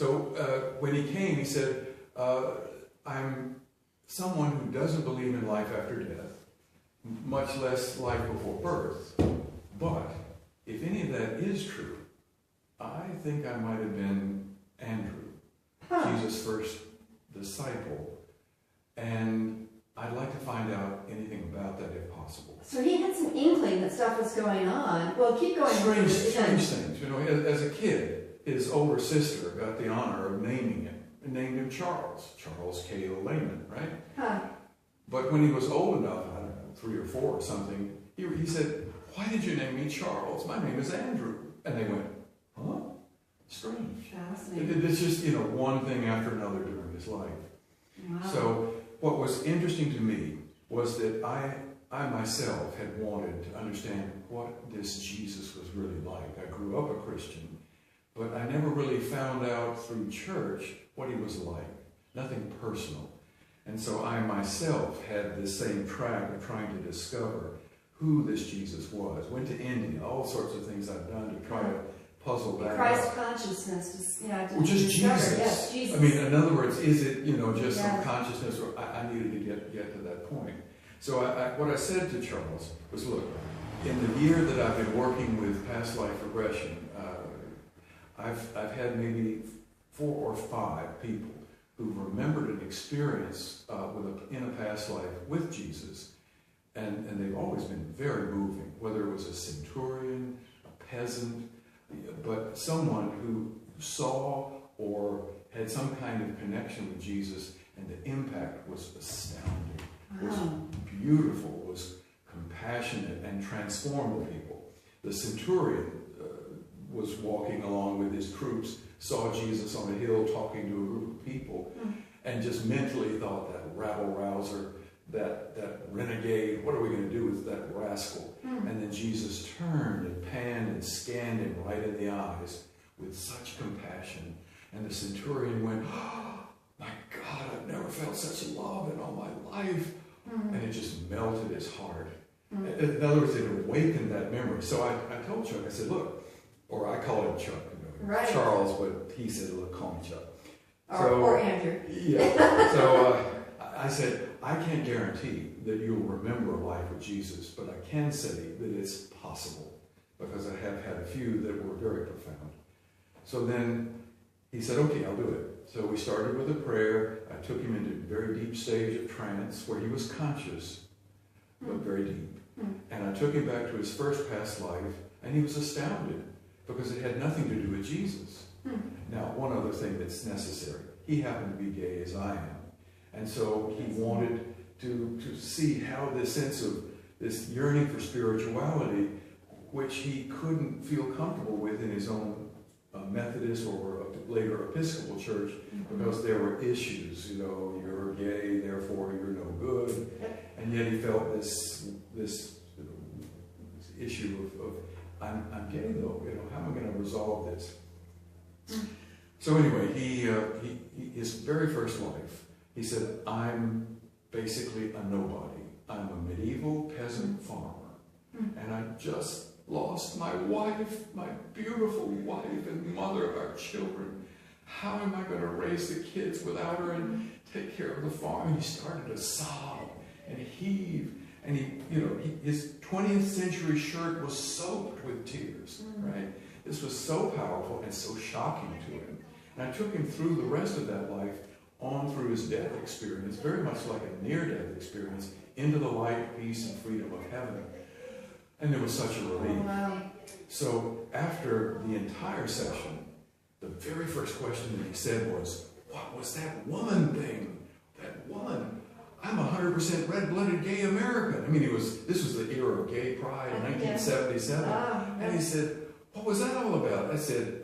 So when he came, he said, I'm someone who doesn't believe in life after death, much less life before birth. But if any of that is true, I think I might have been Andrew, Jesus' first disciple. And I'd like to find out anything about that if possible. So he had some inkling that stuff was going on. Well, keep going. Strange things. You know, as a kid, his older sister got the honor of naming him, and named him Charles K. Lehman, right? Huh. But when he was old enough, I don't know, 3 or 4 or something, he said, "Why did you name me Charles? My name is Andrew." And they went, "Huh? Strange." Fascinating. It's just, you know, one thing after another during his life. Wow. So what was interesting to me was that I myself had wanted to understand what this Jesus was really like. I grew up a Christian, but I never really found out through church what he was like. Nothing personal. And so I myself had this same track of trying to discover who this Jesus was. Went to India, all sorts of things I've done to try to puzzle that Christ out. consciousness, Well, just Jesus. Yes, Jesus. I mean, in other words, is it, you know, just Yeah. some consciousness, or I needed to get to that point. So what I said to Charles was, look, in the year that I've been working with past life regression, I've had maybe 4 or 5 people who've remembered an experience in a past life with Jesus, and they've always been very moving, whether it was a centurion, a peasant, but someone who saw or had some kind of connection with Jesus, and the impact was astounding, was beautiful, was compassionate, and transformed the people. The centurion was walking along with his troops, saw Jesus on a hill talking to a group of people, and just mentally thought, that rabble-rouser, that renegade, what are we going to do with that rascal? And then Jesus turned and panned and scanned him right in the eyes with such compassion. And the centurion went, "Oh, my God, I've never felt such love in all my life." And it just melted his heart. In other words, it awakened that memory. So I told Chuck, I said, look, or I called him Chuck, you know, right. Charles, but he said, look, call me Chuck. Or Andrew. Yeah. So I said, I can't guarantee that you'll remember a life with Jesus, but I can say that it's possible, because I have had a few that were very profound. So then he said, okay, I'll do it. So we started with a prayer. I took him into a very deep stage of trance where he was conscious, but very deep. And I took him back to his first past life, and he was astounded because it had nothing to do with Jesus. Now, one other thing that's necessary. He happened to be gay as I am. And so he wanted to see how this sense of this yearning for spirituality, which he couldn't feel comfortable with in his own Methodist or later Episcopal church, because there were issues, you know, you're gay, therefore you're no good. And yet he felt this issue of I'm gay though, you know, how am I going to resolve this? So anyway, his very first life, he said, I'm basically a nobody. I'm a medieval peasant farmer. And I just lost my wife, my beautiful wife and mother of our children. How am I going to raise the kids without her and take care of the farm? And he started to sob and heave. And his 20th century shirt was soaked with tears, right? This was so powerful and so shocking to him. And I took him through the rest of that life, on through his death experience, very much like a near-death experience, into the light, peace, and freedom of heaven. And there was such a relief. Oh, wow. So after the entire session, the very first question that he said was, what was that woman thing? That woman. I'm 100% red-blooded gay American. I mean, this was the era of gay pride in 1977. And he said, what was that all about? I said,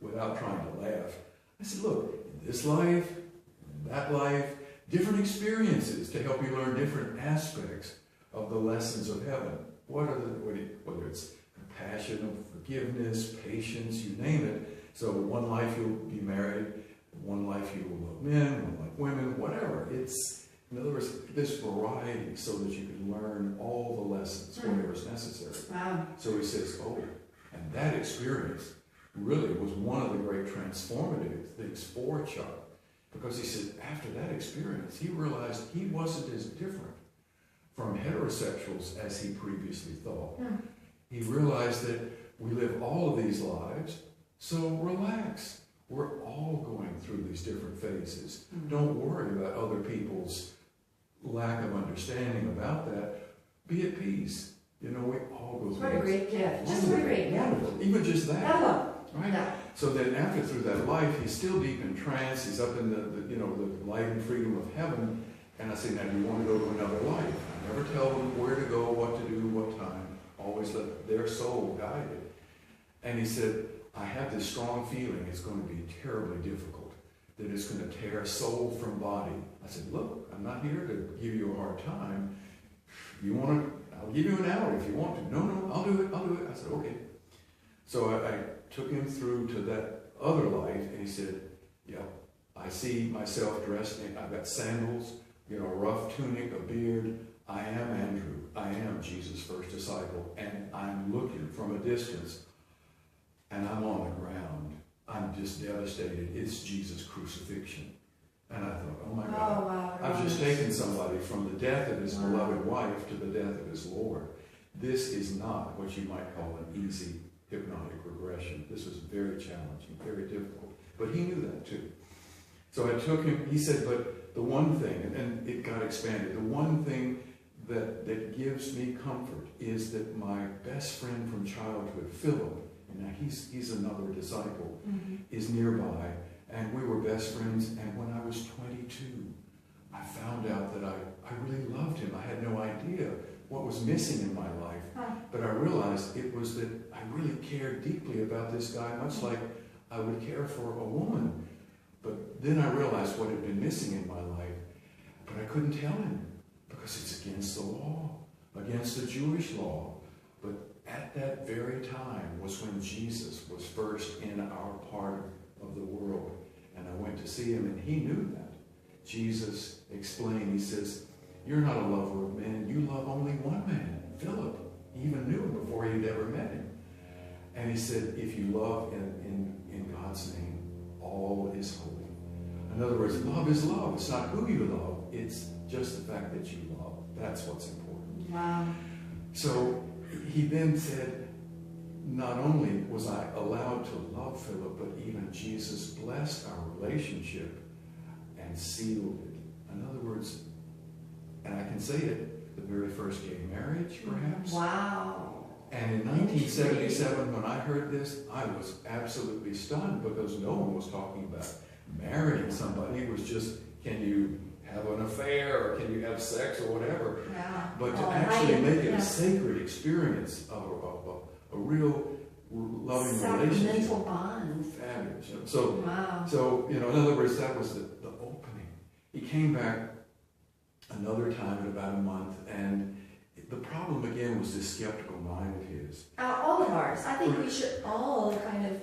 without trying to laugh, I said, look, in this life, in that life, different experiences to help you learn different aspects of the lessons of heaven. Whether it's compassion, forgiveness, patience, you name it. So one life you'll be married, one life you will love men, one like women, whatever. It's, in other words, this variety so that you can learn all the lessons, whatever is necessary. Wow. So he says, oh, and that experience really was one of the great transformative things for Chuck, because he said after that experience, he realized he wasn't as different from heterosexuals as he previously thought. Mm. He realized that we live all of these lives, so relax. We're all going through these different phases. Mm. Don't worry about other people's lack of understanding about that. Be at peace. You know, we all go through What a this. great gift. Just what a great gift. Wonderful. Even just that. Hello. Right? No. So then after through that life, he's still deep in trance. He's up in the light and freedom of heaven. And I say, now do you want to go to another life? I never tell them where to go, what to do, what time. Always let their soul guide it. And he said, I have this strong feeling it's going to be terribly difficult, that it's going to tear soul from body. I said, look, I'm not here to give you a hard time. You want to, I'll give you an hour if you want to. No, I'll do it. I said, okay. So I took him through to that other life, and he said, yeah, I see myself dressed in, I've got sandals, a rough tunic, a beard. I am Andrew. I am Jesus' first disciple, and I'm looking from a distance, and I'm on the ground. I'm just devastated. It's Jesus' crucifixion. And I thought, oh my God, wow. I've just taken somebody from the death of his beloved wife to the death of his Lord. This is not what you might call an easy hypnotic regression. This was very challenging, very difficult. But he knew that too. So I took him, he said, but the one thing, and it got expanded, the one thing that gives me comfort is that my best friend from childhood, Philip, and now he's another disciple, is nearby, and we were best friends, and when I was 22, I found out that I really loved him. I had no idea what was missing in my life, but I realized it was that I really cared deeply about this guy, much like I would care for a woman. But then I realized what had been missing in my life, but I couldn't tell him because it's against the law, against the Jewish law. But at that very time was when Jesus was first in our part of the world. And I went to see him, and he knew that. Jesus explained, he says, you're not a lover of men, you love only one man, Philip. He even knew him before he'd ever met him. And he said, if you love in God's name, all is holy. In other words, love is love. It's not who you love, it's just the fact that you love. That's what's important. Wow. So he then said, not only was I allowed to love Philip, but even Jesus blessed our relationship and sealed it. In other words, and I can say it, the very first gay marriage, perhaps. Wow. And in 1977, when I heard this, I was absolutely stunned because no one was talking about marrying somebody. It was just, can you have an affair or can you have sex or whatever? Yeah. But to actually make it a sacred experience of a real loving relationship. Sacramental bond. Fabulous. So, wow. So, in other words, that was the opening. He came back another time in about a month, and the problem again was this skeptical mind of his. All of ours. I think we should all kind of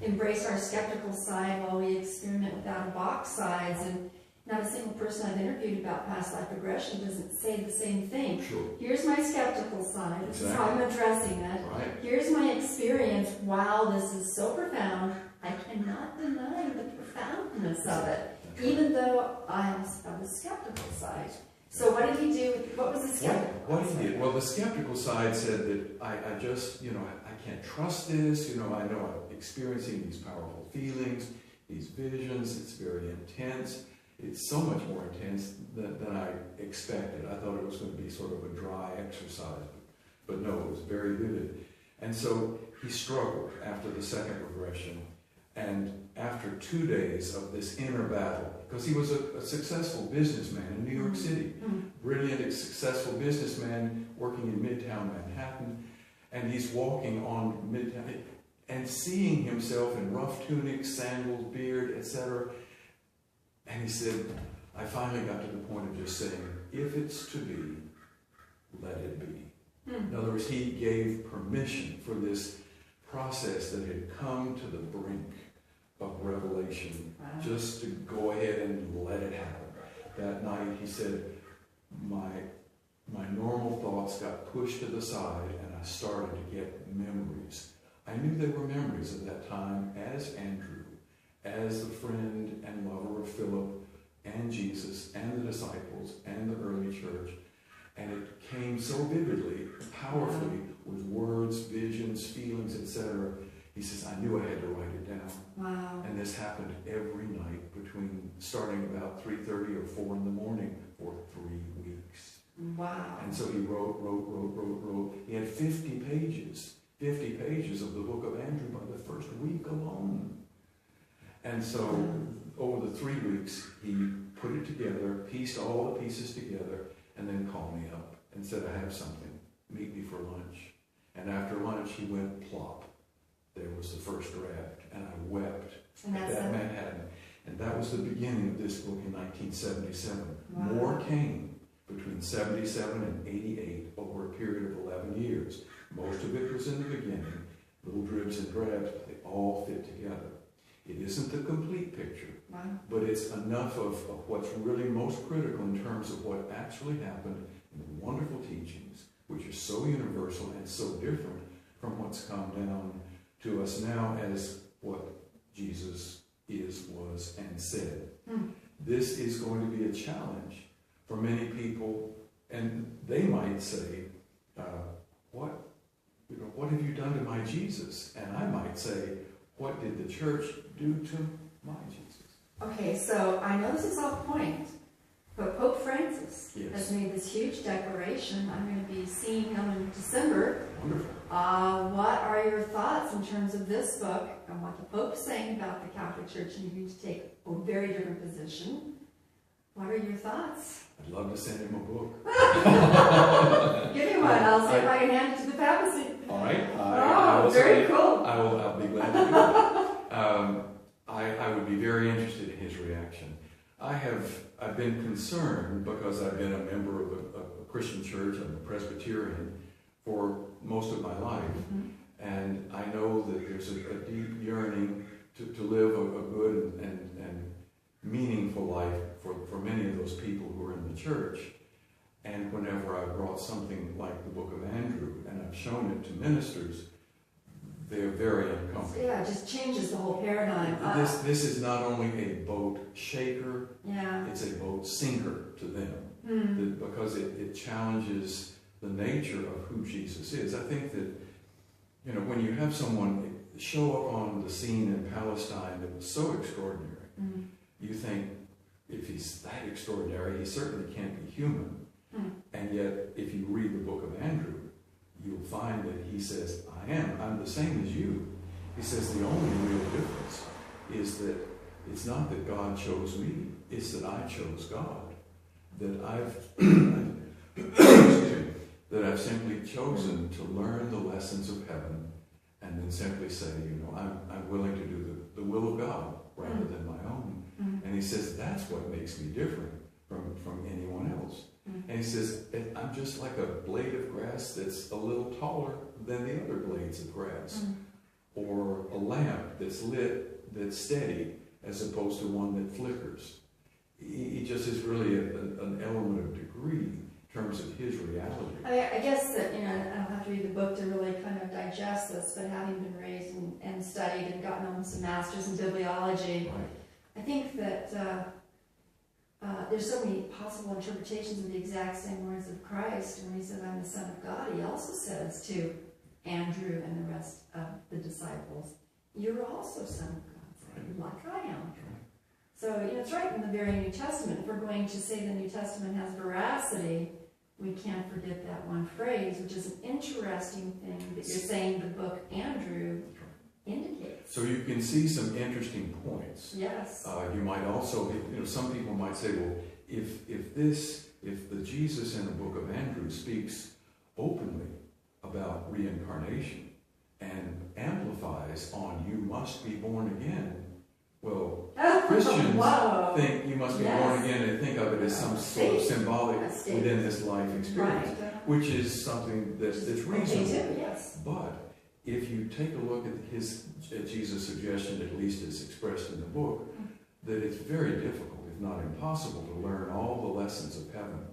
embrace our skeptical side while we experiment with out-of-box sides. And not a single person I've interviewed about past life regression doesn't say the same thing. Sure. Here's my skeptical side. This is how I'm addressing it. Right. Here's my experience. Wow, this is so profound. I cannot deny the profoundness of it, even though I'm of the skeptical side. So what did he do? What was the skeptical What he side? did? Well, the skeptical side said that I just, I can't trust this. I know I'm experiencing these powerful feelings, these visions. It's very intense. It's so much more intense than I expected. I thought it was going to be sort of a dry exercise, but no, it was very vivid. And so he struggled after the second regression. And after 2 days of this inner battle, because he was a successful businessman in New York City, brilliant, successful businessman working in Midtown Manhattan, and he's walking on Midtown and seeing himself in rough tunics, sandals, beard, etc. And he said, I finally got to the point of just saying, if it's to be, let it be. In other words, he gave permission for this process that had come to the brink of revelation, just to go ahead and let it happen. That night, he said, my normal thoughts got pushed to the side, and I started to get memories. I knew they were memories of that time as Andrew, as the friend and lover of Philip and Jesus and the disciples and the early church. And it came so vividly, powerfully, with words, visions, feelings, etc. He says, I knew I had to write it down. Wow. And this happened every night between starting about 3:30 or 4 in the morning for 3 weeks. Wow. And so he wrote. He had 50 pages of the book of Andrew by the first week alone. And so over the 3 weeks, he put it together, pieced all the pieces together, and then called me up and said, I have something. Meet me for lunch. And after lunch, he went plop. There was the first draft, and I wept at that Manhattan. And that was the beginning of this book in 1977. Wow. More came between 77 and 88 over a period of 11 years. Most of it was in the beginning, little dribs and drabs, but they all fit together. It isn't the complete picture, Wow. but it's enough of what's really most critical in terms of what actually happened in the wonderful teachings, which are so universal and so different from what's come down to us now as what Jesus is, was, and said. This is going to be a challenge for many people, and they might say, what have you done to my Jesus? And I might say, what did the church do to my Jesus? Okay, so I know this is off point, but Pope Francis Yes. has made this huge declaration. I'm going to be seeing him in December. Wonderful. What are your thoughts in terms of this book and what the Pope's saying about the Catholic Church needing to take a very different position? What are your thoughts? I'd love to send him a book. Give me one. I'll see if I can hand it to the papacy. All right. Very cool. I'll be glad to do that. I would be very interested in his reaction. I've been concerned because I've been a member of a Christian church. I'm a Presbyterian for most of my life. And I know that there's a deep yearning to live a good and meaningful life for many of those people who are in the church. And whenever I brought something like the Book of Andrew and I've shown it to ministers, they're very uncomfortable. Yeah, it just changes the whole paradigm. This is not only a boat shaker, Yeah. it's a boat sinker to them, because it challenges the nature of who Jesus is. I think that, when you have someone show up on the scene in Palestine that was so extraordinary, you think, if he's that extraordinary, he certainly can't be human. And yet, if you read the Book of Andrew, you'll find that he says, I'm the same as you. He says the only real difference is that it's not that God chose me, it's that I chose God. That I've simply chosen to learn the lessons of heaven and then simply say, I'm willing to do the will of God rather than my own. And he says, that's what makes me different from anyone else. And he says, I'm just like a blade of grass that's a little taller than the other blades of grass. Or a lamp that's lit, that's steady, as opposed to one that flickers. He just is really an element of degree in terms of his reality. I guess that, I don't have to read the book to really kind of digest this, but having been raised and studied and gotten almost a master's in bibliology, Right. I think that there's so many possible interpretations of the exact same words of Christ. When he said, I'm the Son of God, he also says to Andrew and the rest of the disciples, you're also Son of God, like I am. So, it's right in the very New Testament. If we're going to say the New Testament has veracity, we can't forget that one phrase, which is an interesting thing that you're saying the book Andrew indicates. So you can see some interesting points. Yes. You might also, some people might say, well, if the Jesus in the Book of Andrew speaks openly about reincarnation and amplifies on you must be born again, well, Christians think you must be born again and think of it as some sort of symbolic within this life experience, which is something that's reasonable. Yes. But if you take a look at Jesus' suggestion, at least as expressed in the book, that it's very difficult, if not impossible, to learn all the lessons of heaven,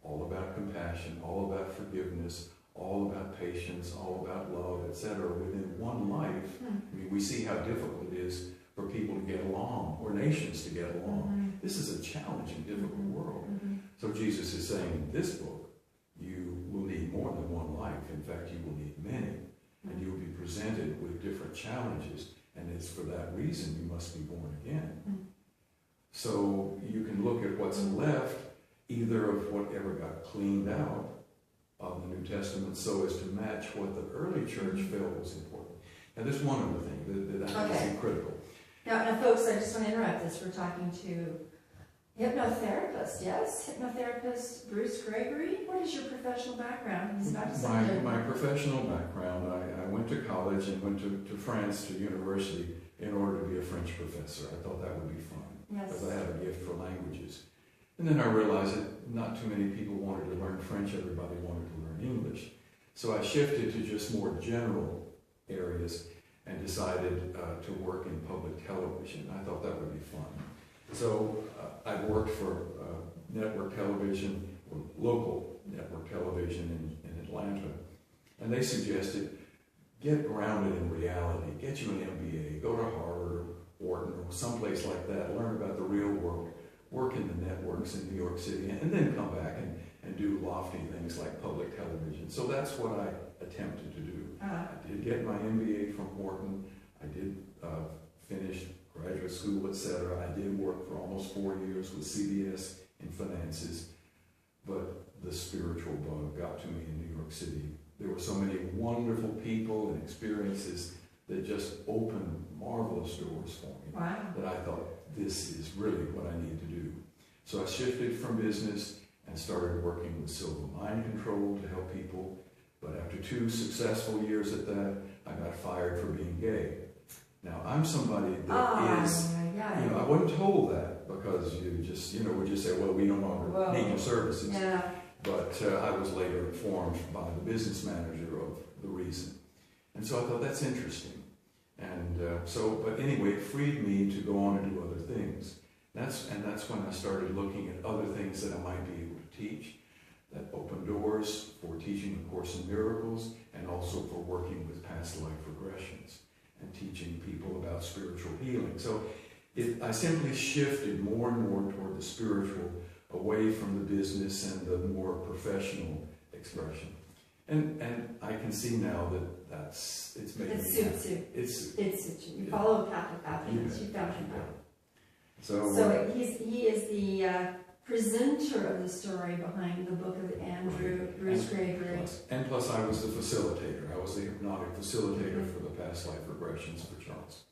all about compassion, all about forgiveness, all about patience, all about love, etc. within one life. I mean, we see how difficult it is for people to get along, or nations to get along. This is a challenging, difficult world. So Jesus is saying in this book, you will need more than one life. In fact, you will need many. And you will be presented with different challenges. And it's for that reason you must be born again. So you can look at what's left, either of whatever got cleaned out of the New Testament so as to match what the early church felt was important. Now there's one other thing that I think is critical. Now, folks, I just want to interrupt this. We're talking to hypnotherapist, yes? Hypnotherapist Bruce Gregory. What is your professional background? He's about to say my professional background, I went to college and went to France to university in order to be a French professor. I thought that would be fun because I have a gift for languages. And then I realized that not too many people wanted to learn French, everybody wanted to learn English. So I shifted to just more general areas and decided to work in public television. I thought that would be fun. So I worked for network television, or local network television in Atlanta, and they suggested, get grounded in reality, get you an MBA, go to Harvard or Wharton or someplace like that, learn about the real world, work in the networks in New York City, and then come back and do lofty things like public television. So that's what I attempted to do. I did get my MBA from Wharton. I did finish graduate school, etc. I did work for almost 4 years with CBS in finances, but the spiritual bug got to me in New York City. There were so many wonderful people and experiences that just opened marvelous doors for me. Wow. That I thought, this is really what I need to do. So I shifted from business and started working with Silva Mind Control to help people. But after 2 successful years at that, I got fired for being gay. Now, I'm somebody that is, I wasn't told that because you just, would just say, well, we no longer need your services. Yeah. But I was later informed by the business manager of the reason. And so I thought, that's interesting. And but anyway, it freed me to go on and do other things. That's when I started looking at other things that I might be able to teach. That opened doors for teaching the Course in Miracles and also for working with past life regressions and teaching people about spiritual healing. So I simply shifted more and more toward the spiritual, away from the business and the more professional expression. And I can see now that it's making me happy. It suits you. You follow a path of happiness. You found your path. So he is the presenter of the story behind the book of Andrew Bruce Gregory. And plus I was the facilitator. I was the hypnotic facilitator for the past life regressions for Charles.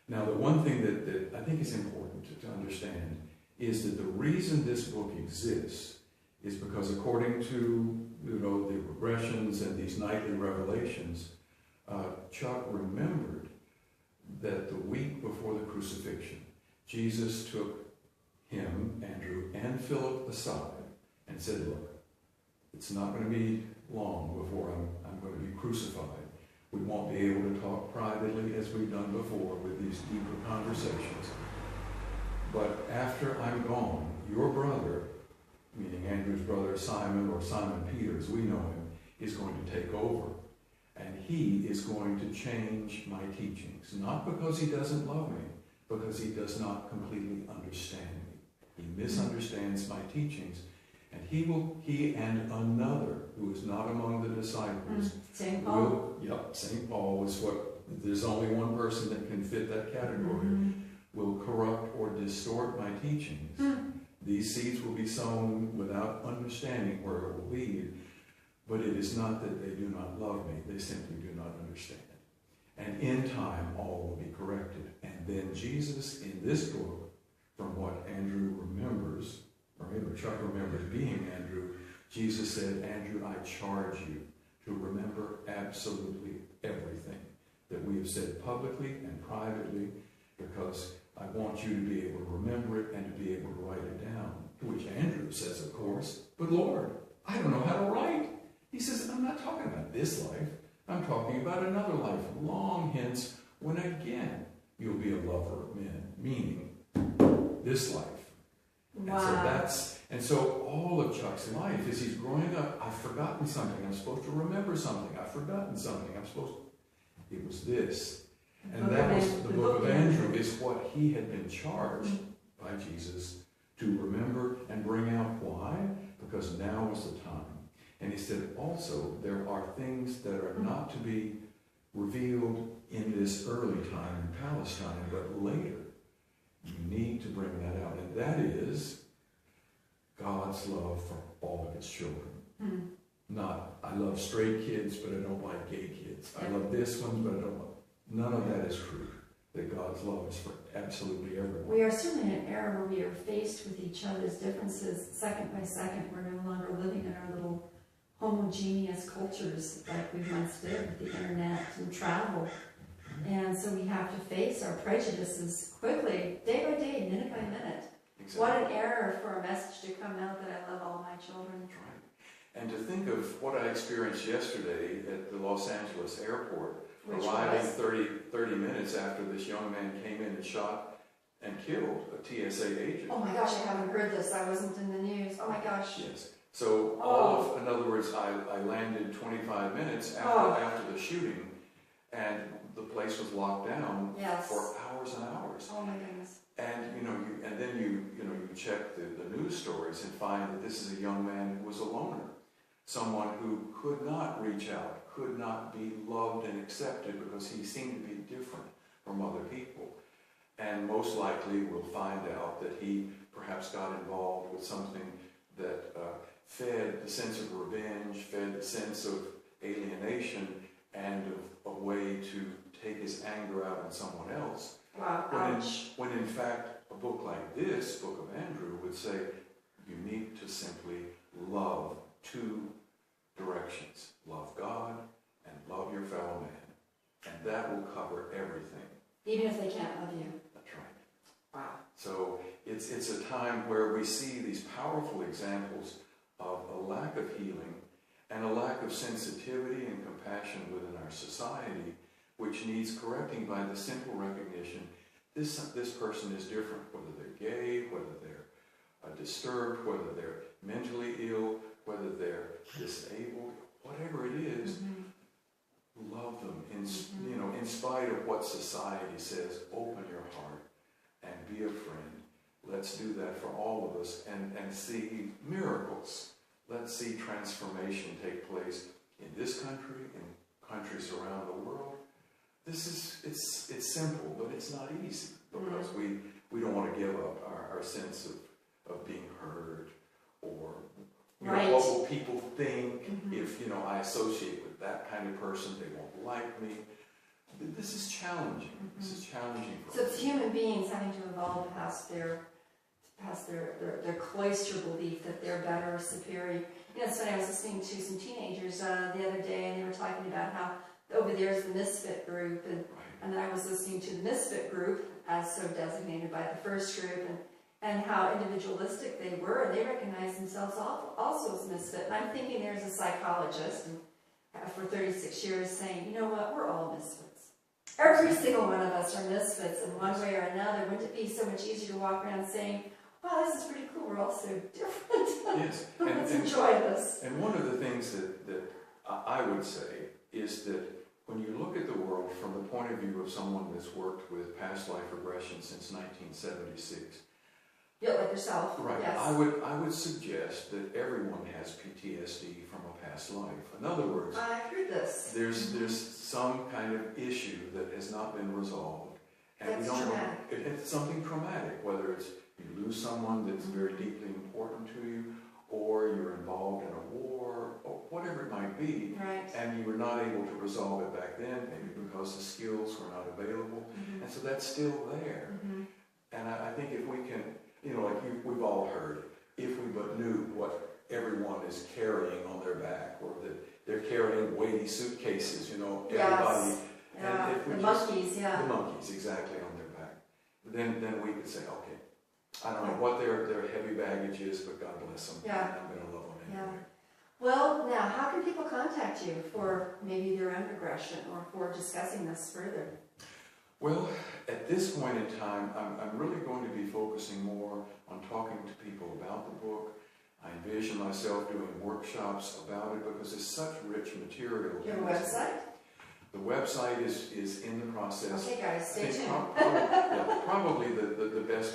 Now the one thing that I think is important to understand is that the reason this book exists is because according to the regressions and these nightly revelations, Chuck remembered that the week before the crucifixion, Jesus took him, Andrew, and Philip aside and said, look, it's not going to be long before I'm going to be crucified. We won't be able to talk privately as we've done before with these deeper conversations. But after I'm gone, your brother, meaning Andrew's brother Simon, or Simon Peter as we know him, is going to take over. And he is going to change my teachings. Not because he doesn't love me, because he does not completely understand me. He misunderstands my teachings. And he and another who is not among the disciples. St. Paul. St. Paul is there's only one person that can fit that category. Will corrupt or distort my teachings. These seeds will be sown without understanding where it will lead. But it is not that they do not love me, they simply do not understand. And in time, all will be corrected. And then Jesus, in this book, from what Andrew remembers, or maybe Chuck remembers being Andrew, Jesus said, Andrew, I charge you to remember absolutely everything that we have said publicly and privately, because I want you to be able to remember it and to be able to write it down. To which Andrew says, of course, but Lord, I don't know how to write. He says, I'm not talking about this life. I'm talking about another life, long hence, when again you'll be a lover of men, meaning this life. Wow. And so all of Chuck's life, as he's growing up, I've forgotten something. I'm supposed to remember something. I've forgotten something. I'm supposed to... It was this. And that was the book of Andrew, is what he had been charged by Jesus to remember and bring out. Why? Because now was the time. And he said also, there are things that are not to be revealed in this early time in Palestine, but later. You need to bring that out. And that is God's love for all of his children. Not, I love straight kids, but I don't like gay kids. I love this one, but I don't like... None of that is true. That God's love is for absolutely everyone. We are certainly in an era where we are faced with each other's differences second by second. We're no longer living in our little homogeneous cultures like we once did with the internet and travel. And so we have to face our prejudices quickly, day by day, minute by minute. Exactly. What an error for a message to come out that I love all my children. That's right. And to think of what I experienced yesterday at the Los Angeles airport, arriving 30 minutes after this young man came in and shot and killed a TSA agent. Oh my gosh, I haven't heard this. I wasn't in the news. Oh my gosh. Yes. So all of, in other words, I landed 25 minutes after the shooting, and the place was locked down for hours and hours. Oh my goodness. And then you check the news stories and find that this is a young man who was a loner, someone who could not reach out, could not be loved and accepted because he seemed to be different from other people. And most likely we'll find out that he perhaps got involved with something that fed the sense of revenge, fed the sense of alienation, and of a way to take his anger out on someone else. Wow, when in fact a book like this, Book of Andrew, would say you need to simply love two directions. Love God and love your fellow man. And that will cover everything. Even if they can't love you. That's right. Wow. So it's a time where we see these powerful examples of a lack of healing and a lack of sensitivity and compassion within our society, which needs correcting by the simple recognition this person is different, whether they're gay, whether they're disturbed, whether they're mentally ill, whether they're disabled, whatever it is. Love them in spite of what society says. Open your heart and be a friend. Let's do that for all of us and see miracles. Let's see transformation take place in this country, in countries around the world. It's simple, but it's not easy because we don't want to give up our sense of being heard, or what will people think if I associate with that kind of person, they won't like me. This is challenging. This is challenging for us. So it's human beings having to evolve past their cloister belief that they're better or superior. It's funny, I was listening to some teenagers the other day, and they were talking about how over there's the misfit group, and then I was listening to the misfit group as so designated by the first group, and how individualistic they were, and they recognized themselves also as misfit. And I'm thinking there's a psychologist for 36 years saying, you know what, we're all misfits. Every single one of us are misfits in one way or another. Wouldn't it be so much easier to walk around saying, wow, this is pretty cool, we're all so different. Yes. Let's enjoy this. And one of the things that I would say is that when you look at the world from the point of view of someone that's worked with past life regression since 1976, like yourself. right? Yes. I would suggest that everyone has PTSD from a past life. In other words, I heard this. There's some kind of issue that has not been resolved, and That's we don't traumatic. It's something traumatic, whether it's you lose someone that's very deeply important to you, or you're involved in a war, or whatever it might be, Right. and you were not able to resolve it back then, maybe because the skills were not available, and so that's still there. And I think if we can, like we've all heard, if we but knew what everyone is carrying on their back, or that they're carrying weighty suitcases, everybody. Yes. And if we The just, monkeys, yeah. the monkeys, exactly, on their back. Then we could say, okay, I don't know what their heavy baggage is, but God bless them. Yeah. I'm going to love them Yeah. anyway. Well, now, how can people contact you for maybe their own regression or for discussing this further? Well, at this point in time, I'm really going to be focusing more on talking to people about the book I envision myself doing workshops about it because it's such rich material. Your website? The website is in the process. Okay, guys, stay tuned. Probably the best way